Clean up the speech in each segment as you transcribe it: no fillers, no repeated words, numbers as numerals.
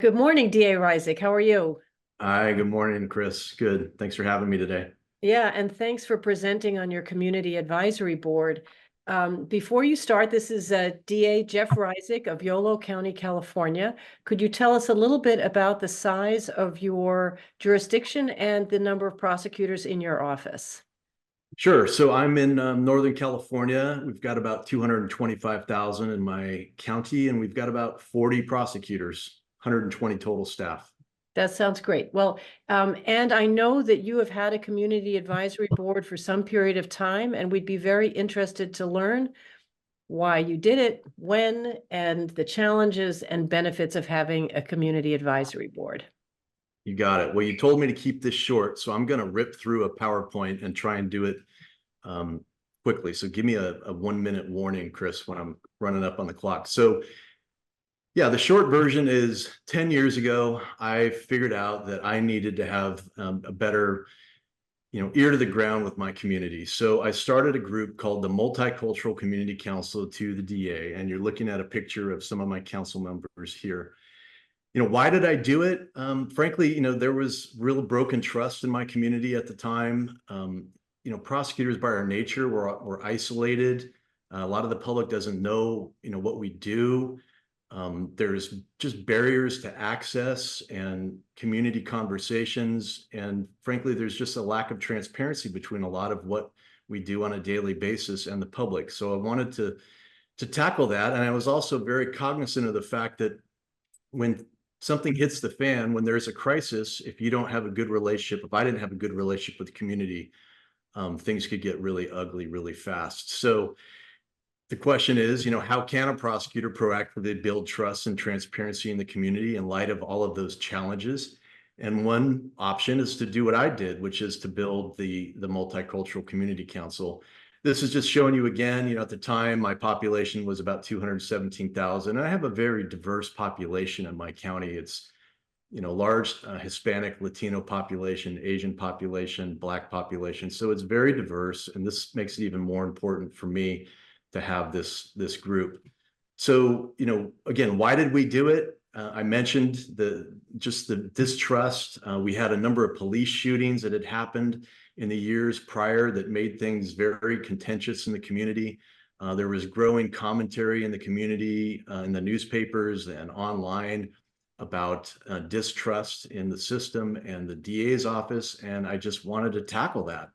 Good morning, DA Reisig. How are you? Hi, good morning, Chris. Good. Thanks for having me today. Yeah, and thanks for presenting on your Community Advisory Board. Before you start, this is DA Jeff Reisig of Yolo County, California. Could you tell us a little bit about the size of your jurisdiction and the number of prosecutors in your office? Sure. So I'm in Northern California. We've got about 225,000 in my county, and we've got about 40 prosecutors, 120 total staff. That sounds great. Well, and I know that you have had a Community Advisory Board for some period of time, and we'd be very interested to learn why you did it, when, and the challenges and benefits of having a community advisory board. You got it. Well, you told me to keep this short, so I'm going to rip through a PowerPoint and try and do it quickly. So give me a 1-minute warning, Chris, when I'm running up on the clock. So yeah, the short version is 10 years ago, I figured out that I needed to have a better ear to the ground with my community. So I started a group called the Multicultural Community Council to the DA, and you're looking at a picture of some of my council members here. Why did I do it? Frankly, there was real broken trust in my community at the time. Prosecutors by our nature were isolated. A lot of the public doesn't know, what we do. There's just barriers to access and community conversations. And frankly, there's just a lack of transparency between a lot of what we do on a daily basis and the public. So I wanted to tackle that. And I was also very cognizant of the fact that when something hits the fan, when there's a crisis, if you don't have a good relationship, if I didn't have a good relationship with the community, things could get really ugly really fast. So the question is, how can a prosecutor proactively build trust and transparency in the community in light of all of those challenges? And one option is to do what I did, which is to build the Multicultural Community Council. This is just showing you again, at the time, my population was about 217,000. And I have a very diverse population in my county. It's, large Hispanic, Latino population, Asian population, Black population. So it's very diverse. And this makes it even more important for me to have this group. So, again, why did we do it? I mentioned the distrust. We had a number of police shootings that had happened in the years prior that made things very contentious in the community. There was growing commentary in the community, in the newspapers and online about distrust in the system and the DA's office. And I just wanted to tackle that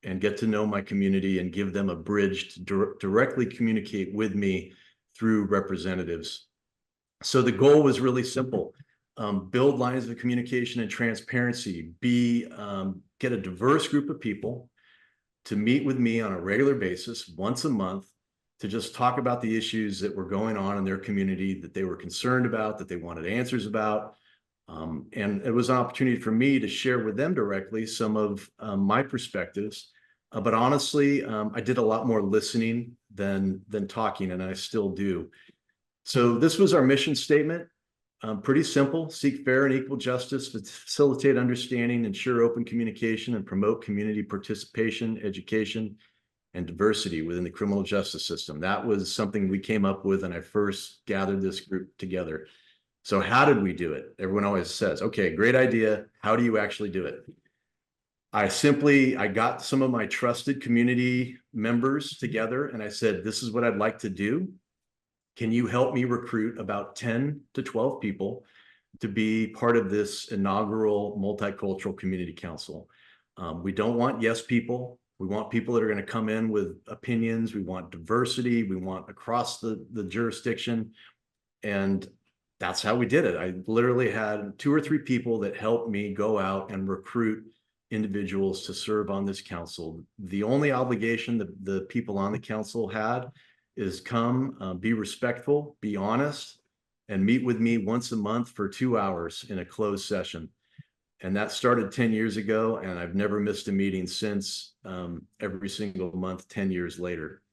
and get to know my community and give them a bridge to directly communicate with me through representatives. So the goal was really simple. Build lines of communication and transparency, get a diverse group of people to meet with me on a regular basis, once a month, to just talk about the issues that were going on in their community, that they were concerned about, that they wanted answers about. And it was an opportunity for me to share with them directly some of my perspectives. But honestly, I did a lot more listening than talking, and I still do. So this was our mission statement. Pretty simple: seek fair and equal justice, facilitate understanding, ensure open communication, and promote community participation, education, and diversity within the criminal justice system. That was something we came up with when I first gathered this group together. So how did we do it? Everyone always says, okay, great idea. How do you actually do it? I got some of my trusted community members together and I said, this is what I'd like to do. Can you help me recruit about 10 to 12 people to be part of this inaugural Multicultural Community Council? We don't want yes people. We want people that are going to come in with opinions. We want diversity. We want across the jurisdiction. And that's how we did it. I literally had 2 or 3 people that helped me go out and recruit individuals to serve on this council. The only obligation the people on the council had is come, be respectful, be honest, and meet with me once a month for 2 hours in a closed session. And that started 10 years ago, and I've never missed a meeting since, every single month, 10 years later.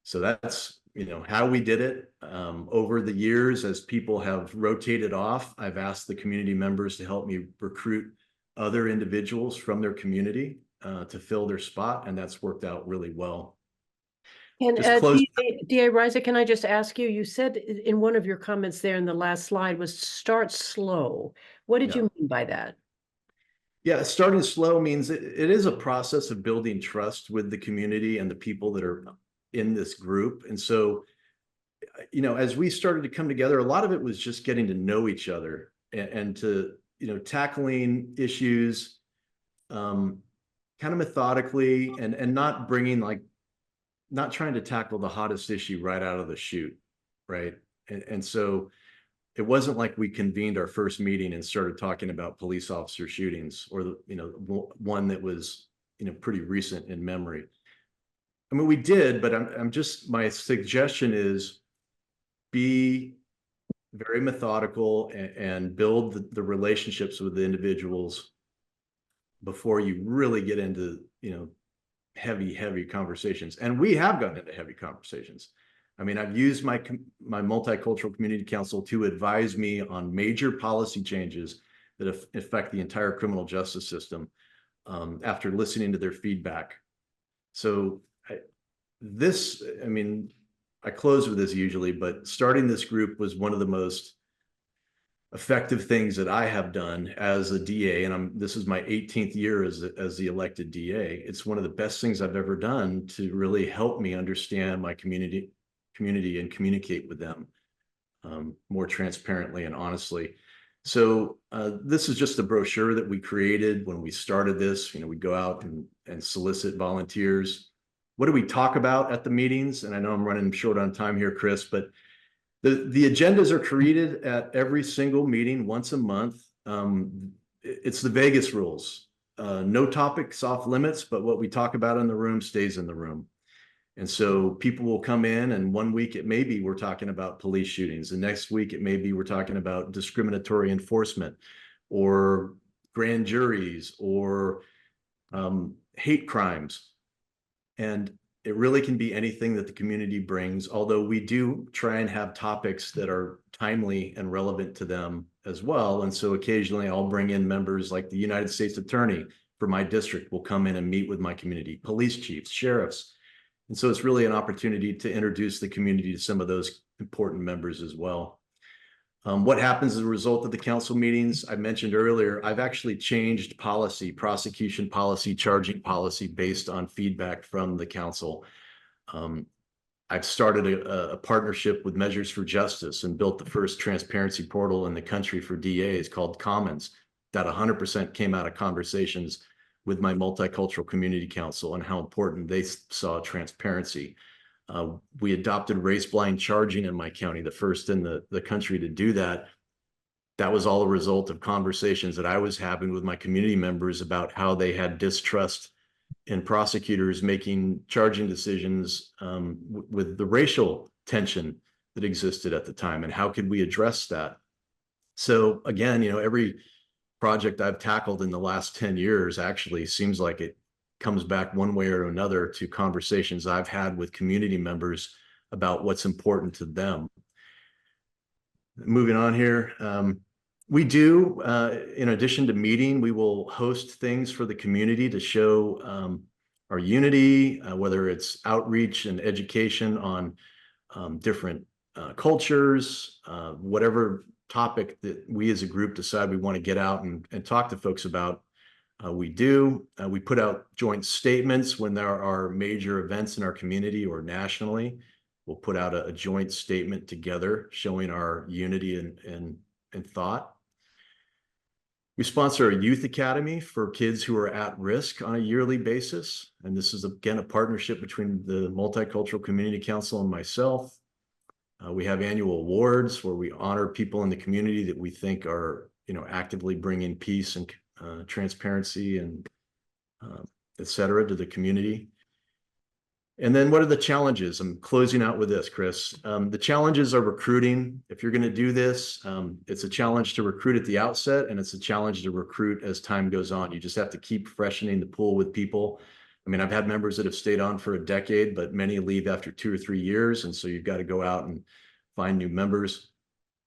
So that's, how we did it. Over the years, as people have rotated off, I've asked the community members to help me recruit other individuals from their community to fill their spot, and that's worked out really well. And Just close. DA Reisig, can I just ask you, you said in one of your comments there in the last slide was start slow. What did Yeah. you mean by that? Yeah, starting slow means it is a process of building trust with the community and the people that are in this group. And so, you know, as we started to come together, a lot of it was just getting to know each other and to, you know, tackling issues kind of methodically and not bringing like, not trying to tackle the hottest issue right out of the chute, right? And so it wasn't like we convened our first meeting and started talking about police officer shootings or the, you know, one that was, you know, pretty recent in memory. I mean, we did, but I'm just, my suggestion is be very methodical and build the relationships with the individuals before you really get into, you know, heavy conversations. And we have gotten into heavy conversations. I mean, I've used my multicultural community council to advise me on major policy changes that affect the entire criminal justice system after listening to their feedback. So I mean, I close with this usually, but starting this group was one of the most effective things that I have done as a DA, and this is my 18th year as the elected DA. It's one of the best things I've ever done to really help me understand my community and communicate with them more transparently and honestly. So this is just a brochure that we created when we started this. You know, we go out and solicit volunteers. What do we talk about at the meetings? And I know I'm running short on time here, Chris, but the agendas are created at every single meeting once a month. It's the Vegas rules. No topics off limits, but what we talk about in the room stays in the room. And so people will come in, and one week it may be we're talking about police shootings. The next week it may be we're talking about discriminatory enforcement or grand juries or hate crimes. And it really can be anything that the community brings, although we do try and have topics that are timely and relevant to them as well. And so occasionally I'll bring in members like the United States Attorney for my district will come in and meet with my community, police chiefs, sheriffs. And so it's really an opportunity to introduce the community to some of those important members as well. What happens as a result of the council meetings? I mentioned earlier, I've actually changed policy, prosecution policy, charging policy based on feedback from the council. I've started a partnership with Measures for Justice and built the first transparency portal in the country for DAs called Commons. That 100% came out of conversations with my multicultural community council and how important they saw transparency. We adopted race-blind charging in my county, the first in the country to do that. That was all a result of conversations that I was having with my community members about how they had distrust in prosecutors making charging decisions with the racial tension that existed at the time, and how could we address that? So again, you know, every project I've tackled in the last 10 years actually seems like it comes back one way or another to conversations I've had with community members about what's important to them. Moving on here, we do, in addition to meeting, we will host things for the community to show our unity, whether it's outreach and education on different cultures, whatever topic that we as a group decide we want to get out and talk to folks about. We do. We put out joint statements when there are major events in our community or nationally. We'll put out a joint statement together showing our unity and thought. We sponsor a youth academy for kids who are at risk on a yearly basis. And this is, again, a partnership between the Multicultural Community Council and myself. We have annual awards where we honor people in the community that we think are, you know, actively bringing peace and transparency and et cetera to the community. And then what are the challenges? I'm closing out with this, Chris. The challenges are recruiting. If you're going to do this, it's a challenge to recruit at the outset, and it's a challenge to recruit as time goes on. You just have to keep freshening the pool with people. I mean, I've had members that have stayed on for a decade, but many leave after 2 or 3 years. And so you've got to go out and find new members.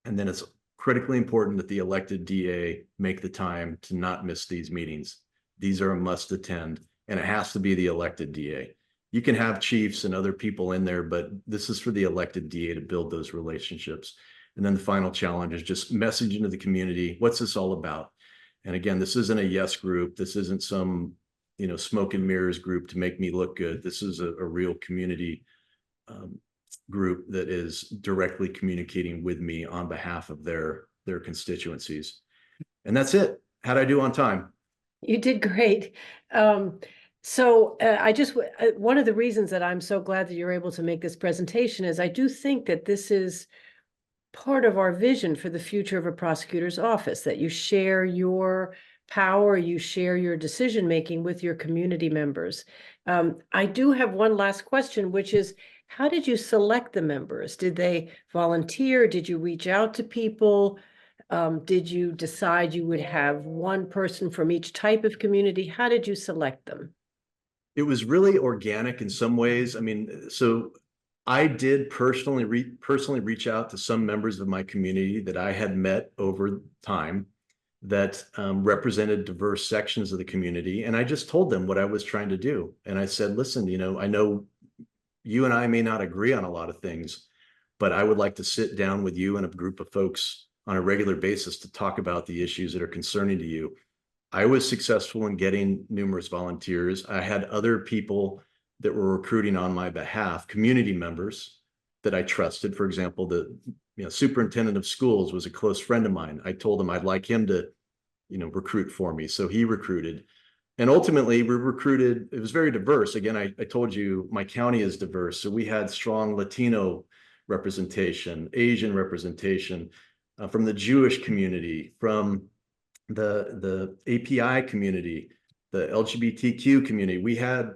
And then it's critically important that the elected DA make the time to not miss these meetings. These are a must attend, and it has to be the elected DA. You can have chiefs and other people in there, but this is for the elected DA to build those relationships. And then the final challenge is just messaging to the community. What's this all about? And again, this isn't a yes group. This isn't some, smoke and mirrors group to make me look good. This is a real community group that is directly communicating with me on behalf of their constituencies. And that's it. How'd I do on time? You did great. One of the reasons that I'm so glad that you're able to make this presentation is I do think that this is part of our vision for the future of a prosecutor's office, that you share your power, you share your decision-making with your community members. I do have one last question, which is, how did you select the members? Did they volunteer? Did you reach out to people? Did you decide you would have one person from each type of community? How did you select them? It was really organic in some ways. I mean, so I did personally reach out to some members of my community that I had met over time that represented diverse sections of the community. And I just told them what I was trying to do. And I said, listen, I know you and I may not agree on a lot of things, but I would like to sit down with you and a group of folks on a regular basis to talk about the issues that are concerning to you. I was successful in getting numerous volunteers. I had other people that were recruiting on my behalf, community members that I trusted. For example, the superintendent of schools was a close friend of mine. I told him I'd like him to, recruit for me. So he recruited. And ultimately we recruited, it was very diverse. Again, I told you my county is diverse. So we had strong Latino representation, Asian representation, from the Jewish community, from the API community, the LGBTQ community. We had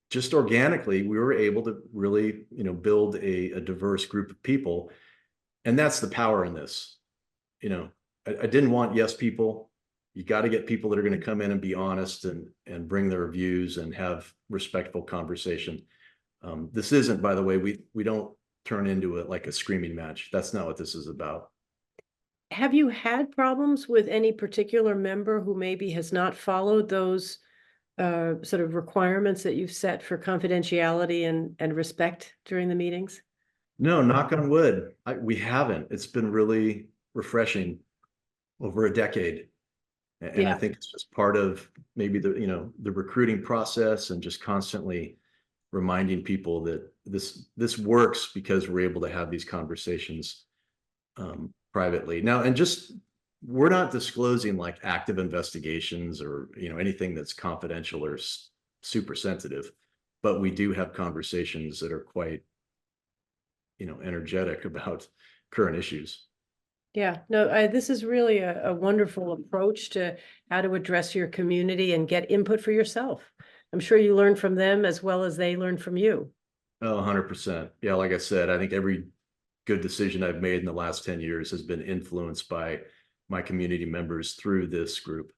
just organically, we were able to really, build a diverse group of people. And that's the power in this. I didn't want yes people. You got to get people that are going to come in and be honest and bring their views and have respectful conversation. This isn't, by the way, we don't turn into it like a screaming match. That's not what this is about. Have you had problems with any particular member who maybe has not followed those sort of requirements that you've set for confidentiality and respect during the meetings? No, knock on wood. We haven't. It's been really refreshing over a decade. And I think it's just part of maybe the recruiting process and just constantly reminding people that this works because we're able to have these conversations privately now. And just, we're not disclosing like active investigations or, anything that's confidential or super sensitive, but we do have conversations that are quite, energetic about current issues. Yeah, no, this is really a wonderful approach to how to address your community and get input for yourself. I'm sure you learn from them as well as they learn from you. Oh, 100%. Yeah, like I said, I think every good decision I've made in the last 10 years has been influenced by my community members through this group.